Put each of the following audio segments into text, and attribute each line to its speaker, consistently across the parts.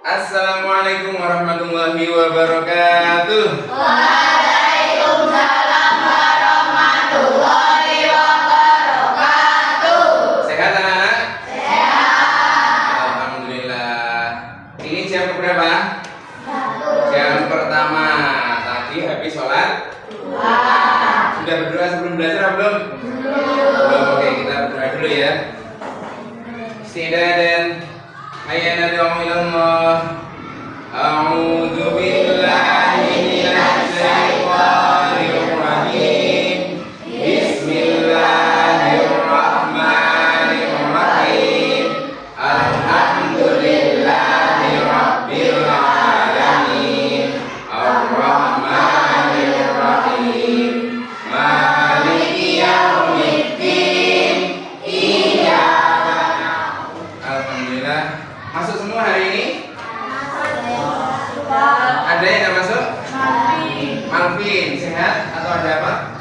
Speaker 1: Assalamualaikum warahmatullahi wabarakatuh.
Speaker 2: Waalaikumsalam warahmatullahi wabarakatuh.
Speaker 1: Sehat anak-anak?
Speaker 2: Sehat.
Speaker 1: Alhamdulillah. Ini jam berapa? Jam pertama. Tadi habis sholat? Sudah berdoa sebelum belajar atau belum? Belum. Oke, kita berdoa dulu ya. Istidadan hayya nad'u ilallah. A'udzu billahi minasy syaithanir rajim. Bismillahirrahmanirrahim. Alhamdulillahi rabbil alamin. Ar-rahmanir rahim. Maliki yaumiddin. Alhamdulillah. Masuk semua hari ini? Ada yang nggak masuk? Malvin, sehat atau ada apa?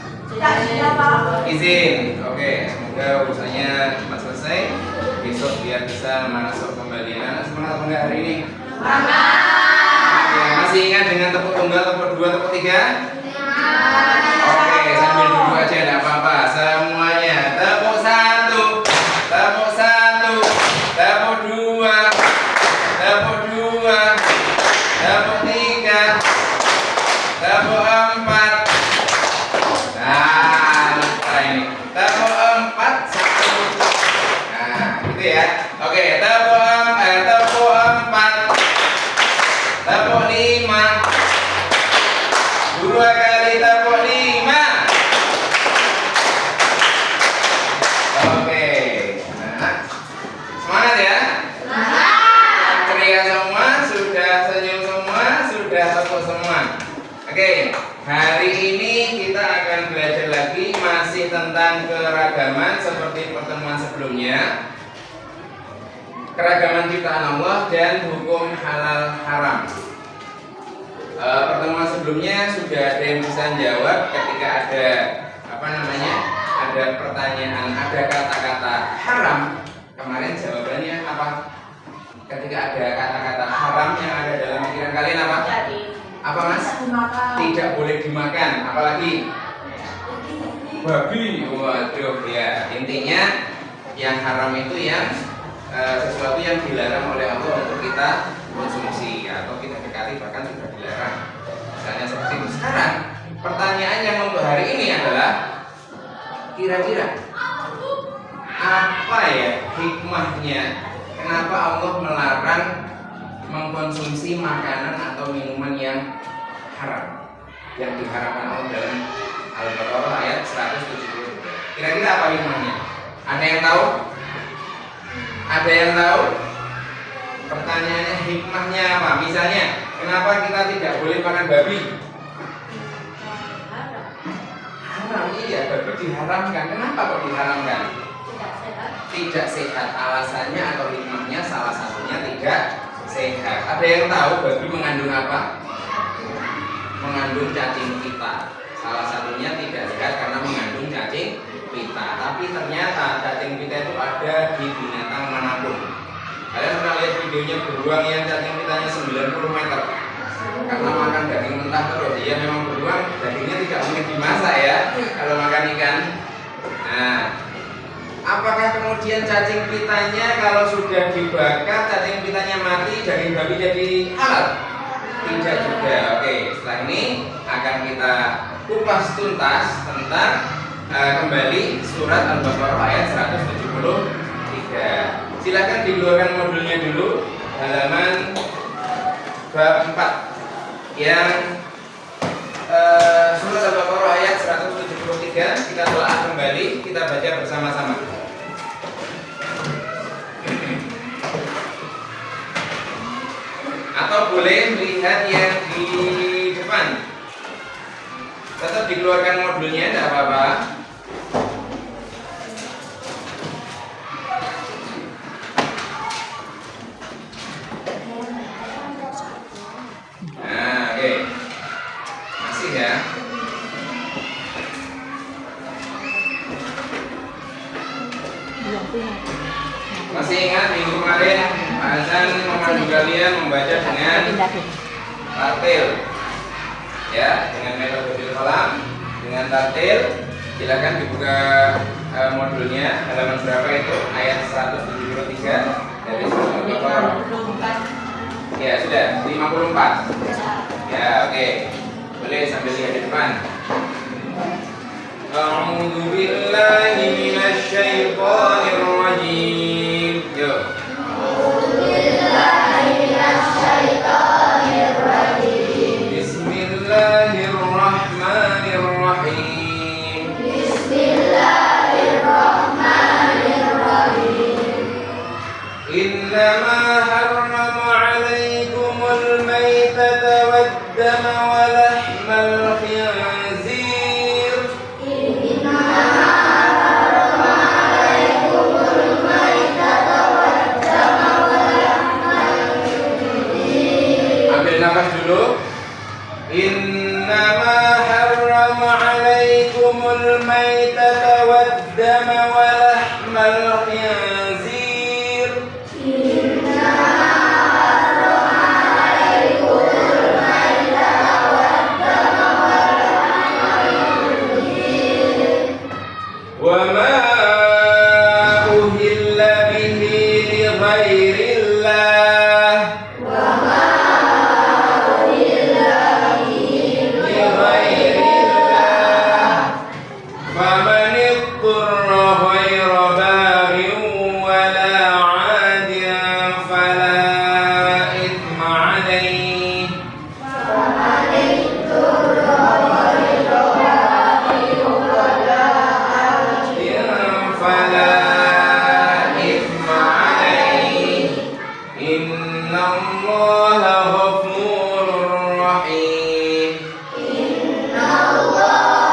Speaker 1: Izin. Oke, semoga urusannya cepat selesai. Besok biar bisa masuk kembali. Anak semangat apa enggak hari ini? Oke, masih ingat dengan tepuk tunggal, tepuk 2, tepuk 3? Oke, sambil duduk aja enggak apa-apa. Semuanya tepuk 1, tepuk 1, tepuk 2, tepuk 2, tepuk 3, tepuk 4. Nah, lupa ini. Tepuk 4, 1. Nah, gitu ya. Oke, tepuk 4, tepuk 5. 2 kali tepuk 5. Oke. Nah, semangat ya. Ceria semua, sudah senyum semua, sudah tepuk semua. Oke, hari ini kita akan belajar lagi masih tentang keragaman seperti pertemuan sebelumnya. Keragaman ciptaan Allah dan hukum halal haram. Pertemuan sebelumnya sudah ada yang bisa jawab ketika ada ada pertanyaan, ada kata-kata haram. Kemarin jawabannya apa? Ketika ada kata-kata haram yang ada dalam pikiran kalian apa? Apa mas? Tidak boleh dimakan. Apalagi? Babi. Waduh ya. Intinya yang haram itu yang sesuatu yang dilarang oleh Allah untuk kita konsumsi atau kita dekati, bahkan sudah dilarang. Misalnya seperti itu. Sekarang pertanyaan yang untuk hari ini adalah kira-kira apa ya hikmahnya kenapa Allah melarang mengkonsumsi makanan atau minuman yang haram yang diharamkan Allah dalam Al-Baqarah ayat 170. Kira-kira apa hikmahnya? Ada yang tahu? Ada yang tahu? Pertanyaannya hikmahnya apa? Misalnya, kenapa kita tidak boleh makan babi? Haram, iya, babi diharamkan. Kenapa kok diharamkan? Tidak sehat. Alasannya atau hikmahnya salah satunya tidak sehat. Ada yang tahu babi mengandung apa? Mengandung cacing pita. Salah satunya tidak sehat karena mengandung cacing pita. Tapi ternyata cacing pita itu ada di binatang manapun. Kalian pernah lihat videonya beruang yang cacing pitanya 90 meter karena makan daging mentah terus. Iya memang beruang dagingnya tidak mungkin dimasak ya kalau makan ikan. Nah, apakah kemudian cacing pitanya kalau sudah dibakar cacing pitanya mati daging babi jadi halal? Tidak juga. Oke, setelah ini akan kita kupas tuntas tentang kembali surat Al-Baqarah ayat 173. Silakan dikeluarkan modulnya dulu, halaman bab 4 yang surat Al-Baqarah ayat 173. Kita telah kembali, kita baca bersama-sama. Atau boleh melihat yang di depan. Tetap dikeluarkan modulnya, tidak apa-apa. Nah, oke. Masih ya. Masih ingat minggu kemarin Pak Hasan memandu kalian membaca dengan tartil. Ya, dengan metode bil kolam, dengan tartil. Silakan dibuka modulnya, halaman berapa itu? Ayat 173 dari surah Al-Baqarah. Ya, sudah 54. Ya, oke. Boleh sambil lihat di depan. A'udzu billahi minasy syaithanir rajim. Yuk. Bismillahirrahmanirrahim. Innama harrama 'alaikumul maitata wad-dama wa lahmal khinzir. Ambil nafas dulu. Innama harrama 'alaikumul maitata wad-dama wa lahmal khinzir. Wa ma uhilla bihi li ghairillah. فمن اضطر غير باغ ولا عاد فلا إثم عليه. فلا إثم عليه إن الله غفور رحيم. Inna Allaha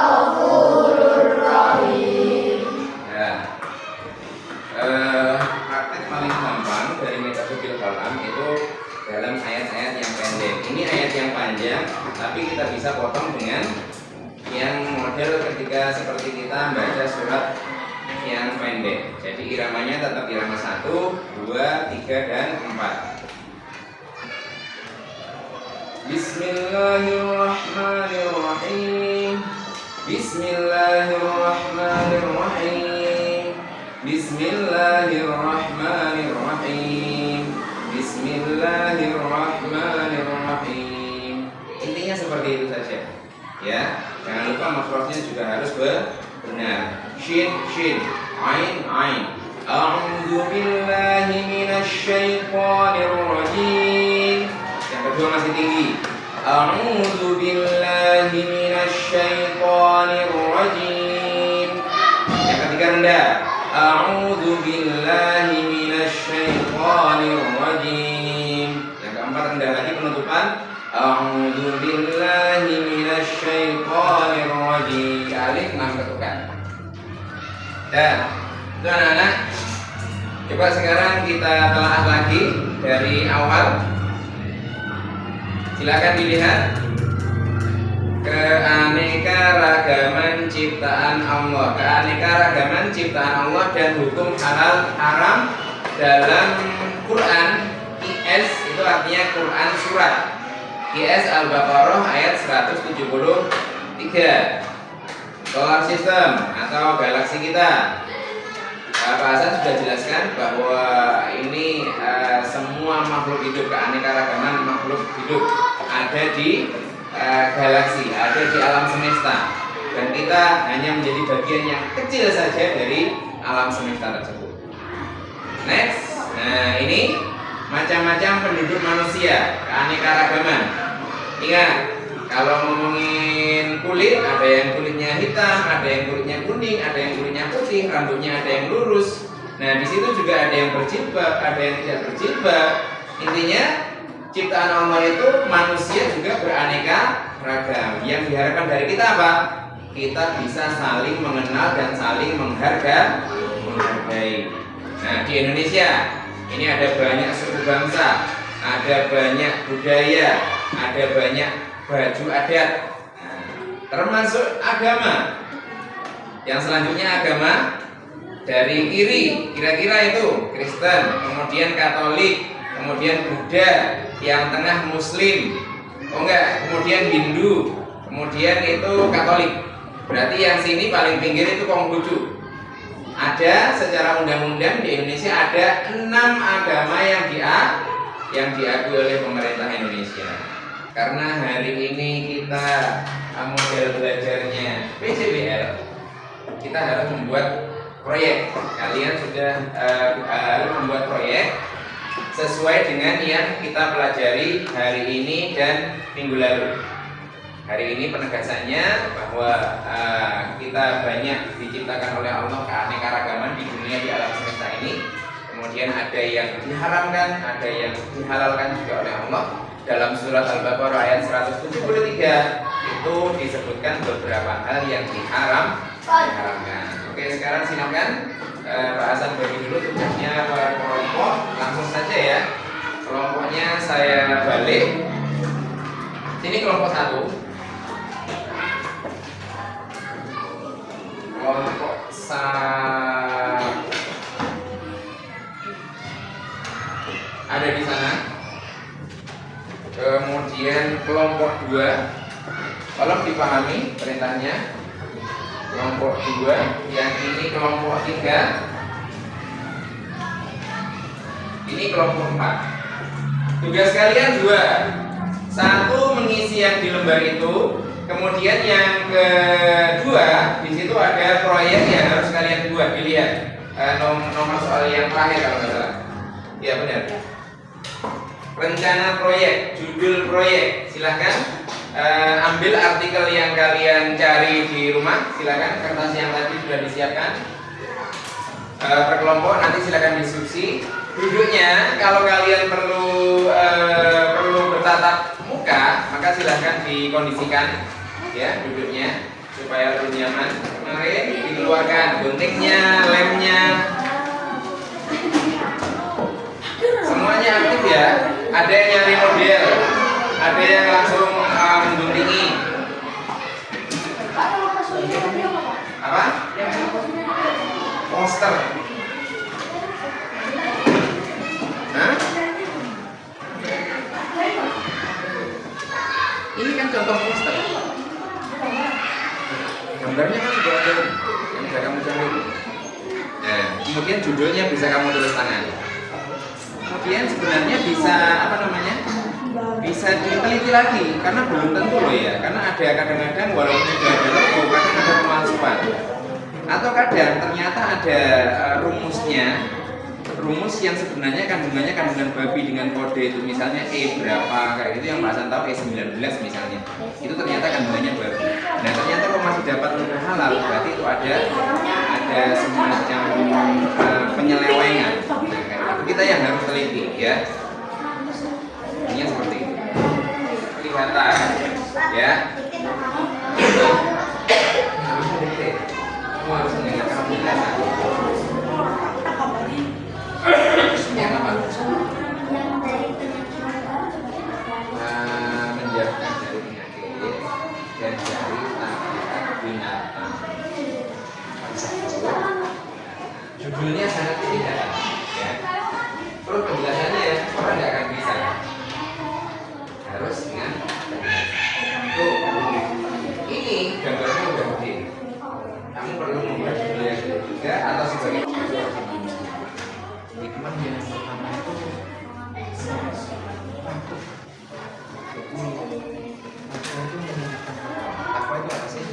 Speaker 1: ghafurur rahim. Ya. Praktek paling gampang dari metode bil kolam itu dalam ayat-ayat yang pendek. Ini ayat yang panjang, tapi kita bisa potong dengan yang model ketika seperti kita membaca surat yang pendek. Jadi iramanya tetap irama 1, 2, 3, dan 4. Bismillahirrahmanirrahim. Bismillahirrahmanirrahim. Bismillahirrahmanirrahim. Bismillahirrahmanirrahim. Intinya seperti itu saja. Ya, jangan lupa makhrajnya juga harus benar. Shin, shin, ain, ain. A'udzu billahi minasy syaithanir rajim. Yang kedua masih tinggi. A'udzu billahi minasy syaithanir rajim. Yang ketiga rendah. A'udzu billahi minasy syaithanir rajim. Yang keempat rendah lagi penutupan. A'udzu billahi minasy syaithanir rajim. Alif 6 ketukan. Dan itu anak-anak, coba sekarang kita telah lagi dari awal. Silakan dilihat keanekaragaman ciptaan Allah, keanekaragaman ciptaan Allah dan hukum halal haram dalam Quran. IS itu artinya Quran surat. IS Al-Baqarah ayat 173. Solar system atau galaksi kita. Pak Hasan sudah jelaskan bahwa ini semua makhluk hidup, keanekaragaman makhluk hidup ada di galaksi, ada di alam semesta, dan kita hanya menjadi bagian yang kecil saja dari alam semesta tersebut. Next, nah ini macam-macam penduduk manusia, keanekaragaman. Ingat, kalau ngomongin kulit, ada yang kulitnya hitam, ada yang kulitnya kuning, ada yang kulitnya putih, rambutnya ada yang lurus. Nah, di situ juga ada yang berjilbab, ada yang tidak berjilbab. Intinya, ciptaan Allah itu manusia juga beraneka ragam. Yang diharapkan dari kita apa? Kita bisa saling mengenal dan saling menghargai. Nah, di Indonesia ini ada banyak suku bangsa, ada banyak budaya, ada banyak baju adat. Nah, termasuk agama. Yang selanjutnya agama dari kiri, kira-kira itu Kristen, kemudian Katolik, kemudian Buddha, yang tengah Muslim, oh enggak, kemudian Hindu, kemudian itu Katolik. Berarti yang sini paling pinggir itu Konghucu. Ada secara undang-undang di Indonesia ada 6 agama yang diakui oleh pemerintah Indonesia. Karena hari ini kita model belajarnya PJBL, kita harus membuat proyek. Kalian sudah harus membuat proyek sesuai dengan yang kita pelajari hari ini dan minggu lalu. Hari ini penegasannya bahwa kita banyak diciptakan oleh Allah keanekaragaman di dunia, di alam semesta ini. Kemudian ada yang diharamkan, ada yang dihalalkan juga oleh Allah. Dalam surat Al-Baqarah ayat 173 itu disebutkan beberapa hal yang diharamkan. Oke, sekarang silakan Pak Hasan bagi dulu tugasnya per kelompok. Langsung saja ya. Kelompoknya saya balik. Ini kelompok 1. Kelompok ada di sana. Kemudian kelompok 2, tolong dipahami perintahnya. Kelompok 2, yang ini kelompok 3, ini kelompok 4. Tugas kalian 2. 1 mengisi yang di lembar itu. Kemudian yang kedua, di situ ada proyek yang harus kalian buat. Dilihat nomor soal yang terakhir kalau nggak salah. Iya benar. Rencana proyek, judul proyek. Silahkan ambil artikel yang kalian cari di rumah. Silahkan, kertas yang tadi sudah disiapkan. Per kelompok nanti silahkan diskusi. Duduknya kalau kalian perlu bertatap muka, maka silahkan dikondisikan ya duduknya supaya lebih nyaman. Kemarin dikeluarkan guntingnya, lemnya, semuanya aktif ya. Ada yang nyari model, ada yang langsung mengguntingi. Apa? Poster. Hah? Ini kan contoh poster. Gambarnya kan juga ada yang bisa kamu cari. Nah, kemudian judulnya bisa kamu tulis tangan. Kemudian sebenarnya bisa bisa diteliti lagi karena belum tentu loh ya. Karena ada kadang-kadang walaupun sudah ada logo, kadang ada pemalsuan. Atau kadang ternyata ada rumus yang sebenarnya kandungannya kandungan babi dengan kode itu misalnya E berapa kayak itu yang Pak Hasan tahu E19 misalnya itu ternyata kandungannya babi. Nah ternyata kalau masih dapat logo halal berarti itu ada semacam penyelewengan. Nah, itu kita yang harus teliti ya. Ini seperti itu. Kelihatan ya. Kamu harus mendengarkan penjelasan. Yang apa? Menjauhkan dari penyakit dan dari tabiat binatang. Judulnya sangat tidak ya. Terus penjelasannya ya, orang nggak akan bisa. Harus dengan tuh. Ini gambarnya udah gede. Kamu perlu membuat judul yang gede juga atau sebagai hikmah yang pertama itu takwa itu apa sih?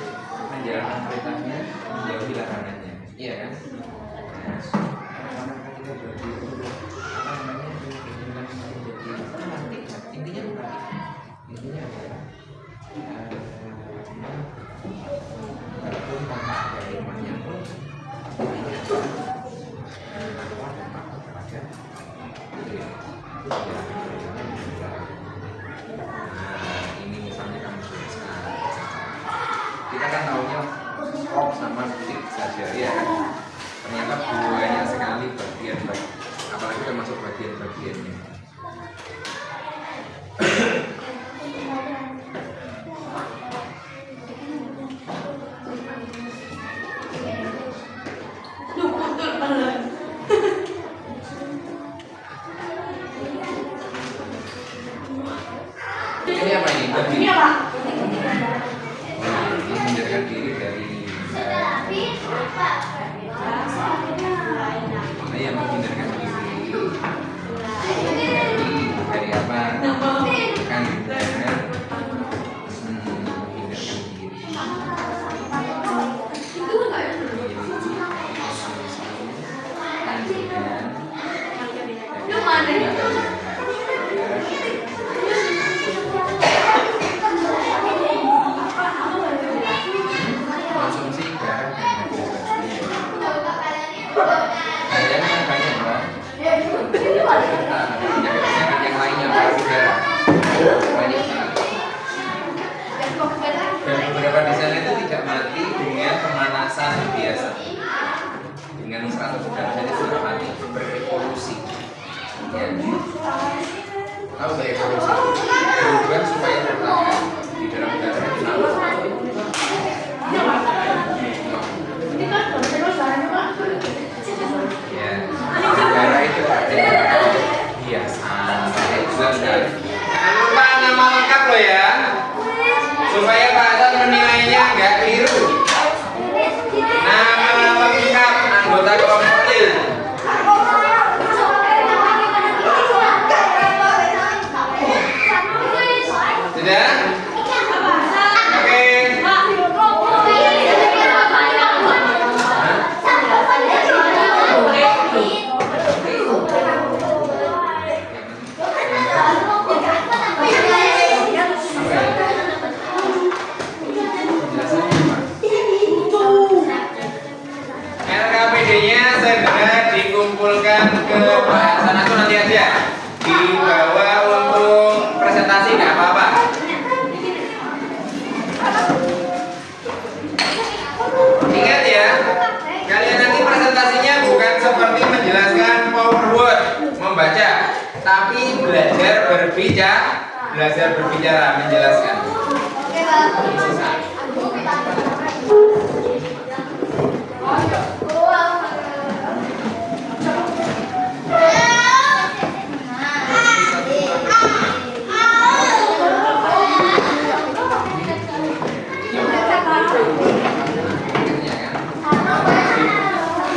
Speaker 1: Menjalankan perintahnya, menjauhi larangannya, iya kan? Karena kita berarti apa namanya menjadi intinya bukan intinya adalah walaupun tanpa ada hikmahnya pun ini misalnya kamu tuliskan, kita kan tahunya stop sama titik saja ya kan, ternyata banyak sekali bagian apalagi termasuk bagian-bagiannya. yang menghindarkan diri dari apa? Kan dengan konsumsi garam dan kalian banyak loh penyakit yang lainnya pasti garam banyak sekali. Dan beberapa di sana itu tidak mati dengan pemanasan biasa, dengan 100 derajat itu sudah mati, berevolusi. Ya. Tahu nggak evolusi? Berubah supaya bertahan di dalam udara itu sama. Ya, udara itu biasa. Jelas sekali. Jangan lupa nama lengkap lo ya, supaya Pak Hasan menilainya nggak keliru. Nama lengkap anggota kelompoknya. Sudah? Oke. LKPD-nya segera dikumpulkan ke Pak Hasan atau nanti aja dibawa untuk presentasi, nggak apa-apa. Ingat ya, kalian nanti presentasinya bukan seperti menjelaskan PowerPoint membaca, tapi belajar berbicara menjelaskan.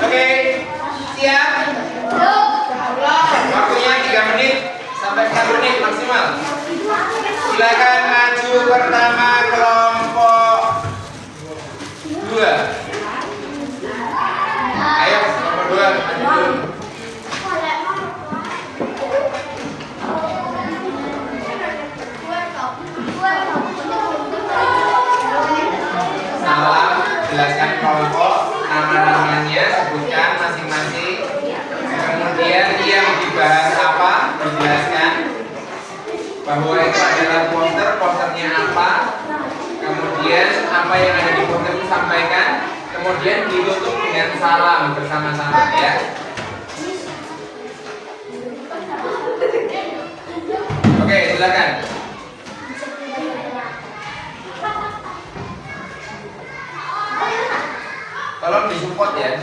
Speaker 1: Oke, siap? Waktunya 3 menit sampai 4 menit maksimal. Silakan maju pertama kelompok 2. Ayo kelompok 2 maju. Salam, jelaskan kelompok, nama-namanya, sebutkan masing-masing. Kemudian yang dibahas apa, dijelaskan bahwa itu adalah posternya apa. Kemudian apa yang ada di poster itu sampaikan. Kemudian ditutup dengan salam bersama-sama ya. Oke, silakan. Tolong disupport ya.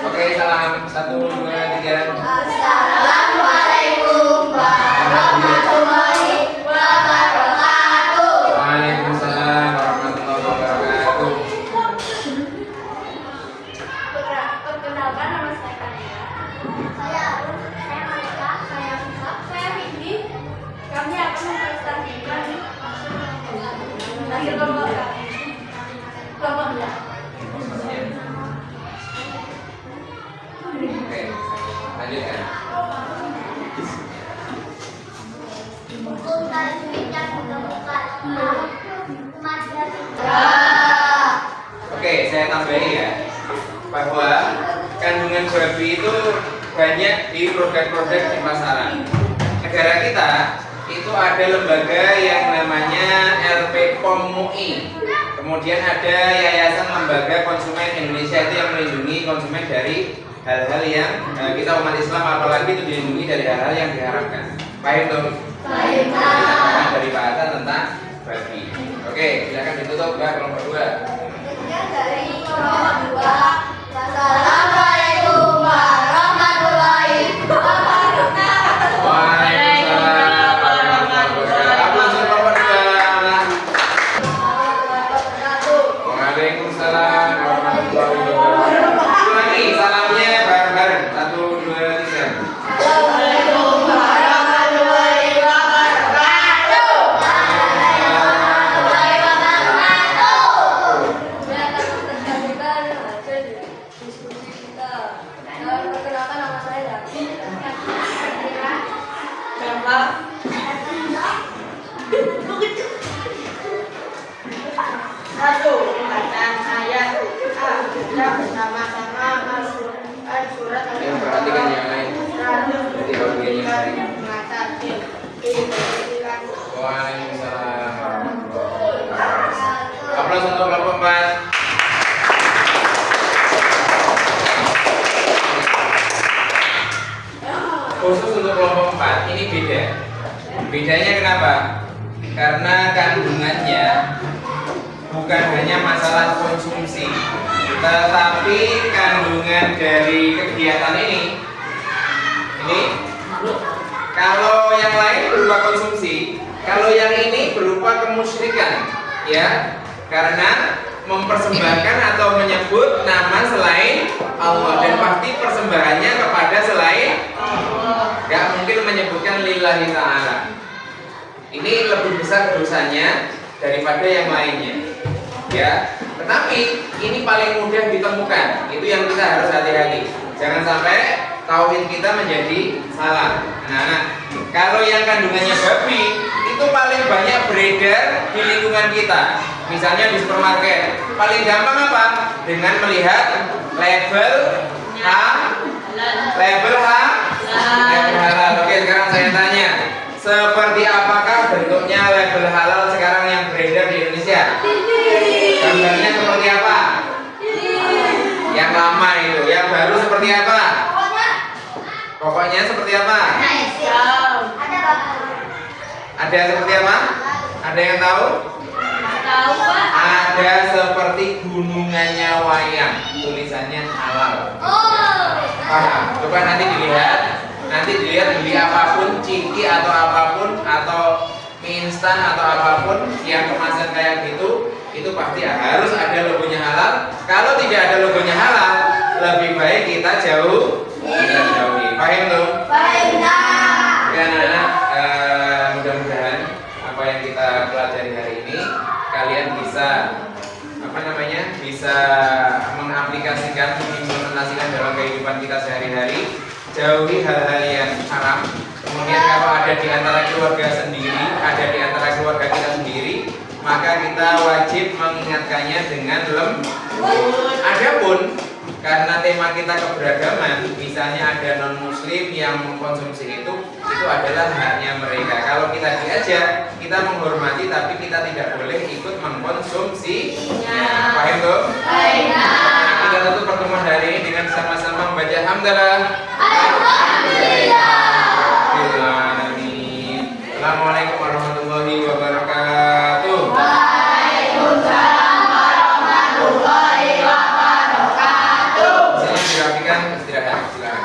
Speaker 1: Oke, salam 1, 2, 3.
Speaker 2: Assalamualaikum warahmatullahi wabarakatuh.
Speaker 1: Waalaikumsalam warahmatullahi wabarakatuh.
Speaker 3: Perkenalkan, nama saya Kania. Saya Arun, saya Malika, saya Musa, saya Windy. Kami akan mempresentasikan hasil kelompok kami. Kelompok 2.
Speaker 1: Oke, lanjutkan.
Speaker 2: Buku tajwid yang ditemukan.
Speaker 1: Oke, saya tambahi ya bahwa kandungan babi itu banyak di produk-produk di pasaran. Negara kita itu ada lembaga yang namanya LP POM MUI. Kemudian ada Yayasan Lembaga Konsumen Indonesia itu yang melindungi konsumen dari hal-hal yang kita umat Islam apalagi itu dilindungi dari hal-hal yang diharapkan. Baik dong.
Speaker 2: Baik.
Speaker 1: Dari Pak Hasan tentang babi. Oke, silakan ditutup ya kelompok 2.
Speaker 2: Dari kelompok 2. Assalamualaikum warahmatullahi wabarakatuh.
Speaker 1: Waalaikumsalam warahmatullahi wabarakatuh. Aplaus untuk kelompok 2.
Speaker 3: 1. Pembacaan ayat A. Kita bersama-sama surat
Speaker 1: Yang perhatikan yang lain. Jadi kalau begini. Waalaikumsalam warahmatullahi wabarakatuh. Aplaus untuk kelompok 4. Khusus untuk kelompok 4 ini beda. Bedanya kenapa? Karena kandungannya bukan hanya masalah konsumsi, tetapi kandungan dari kegiatan ini kalau yang lain berupa konsumsi, kalau yang ini berupa kemusyrikan, ya, karena mempersembahkan atau menyebut nama selain Allah, dan pasti persembahannya kepada selain Allah. Gak mungkin menyebutkan lillahi ta'ala. Ini lebih besar dosanya daripada yang lainnya, ya. Tetapi ini paling mudah ditemukan. Itu yang kita harus hati-hati. Jangan sampai tauhid kita menjadi salah. Nah, kalau yang kandungannya babi itu paling banyak beredar di lingkungan kita. Misalnya di supermarket, paling gampang apa? Dengan melihat label label halal. Oke, sekarang saya tanya, seperti apakah bentuknya label halal sekarang yang beredar di Indonesia? Gambarnya seperti apa? Yang lama itu, yang baru seperti apa? Pokoknya seperti apa? Ada seperti apa? Ada yang tahu?
Speaker 3: Tahu, Pak.
Speaker 1: Ada seperti gunungannya wayang, tulisannya halal. Paham? Coba nanti dilihat beli apapun, ciki atau apapun, atau mie instan atau apapun yang kemasan kayak gitu, itu pasti harus ada logonya halal. Kalau tidak ada logonya halal, lebih baik kita jauhi. Paham tuh? Ya, anak-anak, mudah-mudahan apa yang kita pelajari hari ini kalian bisa bisa mengaplikasikan, mengimplementasikan dalam kehidupan kita sehari-hari. Jauhi hal-hal yang haram. Kemudian kalau ada di antara keluarga kita sendiri, maka kita wajib mengingatkannya dengan lembut. Adapun karena tema kita keberagaman, misalnya ada non-muslim yang mengkonsumsi itu adalah haknya mereka. Kalau kita diajak, kita menghormati, tapi kita tidak boleh ikut mengkonsumsinya. Paham tuh? Kita tutup pertemuan hari ini dengan sama-sama membaca hamdalah.